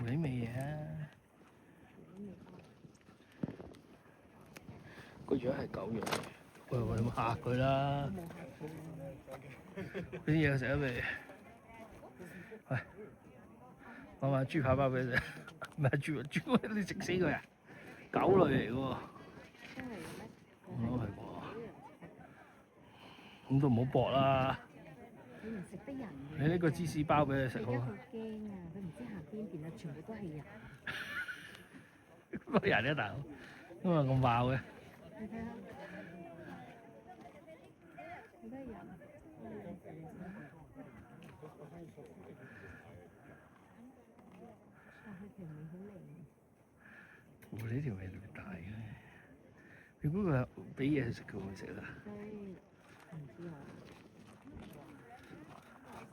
幾味嘢啊！個樣係狗樣嚟，喂，你冇嚇佢啦！啲嘢食咗未？喂，我買豬扒包俾你食，唔係豬，你食死佢啊！狗類嚟嘅喎，係喎，咁都唔好搏啦！你唔食得人嘅。你呢個芝士包俾你食好啊！佢而家好驚啊！佢唔知行邊邊啊，全部都係人。乜人咧，大佬？因為咁爆嘅。你睇下，好多人。但係條尾好靚。狐狸條尾特別大嘅，你估佢俾嘢食佢會唔會食啊？唔知啊。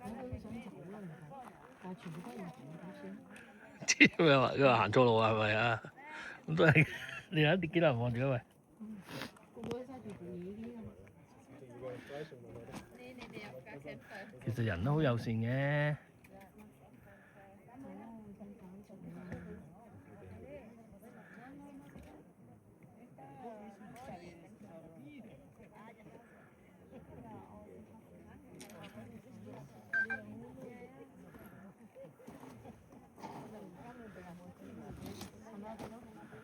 咁佢都想走啦，唔係，但係全部都係人點算？佢話行錯路係咪啊？咁都係你睇幾多人望住佢喂？個個都揸住部嘢啲啊！其實人都好友善嘅。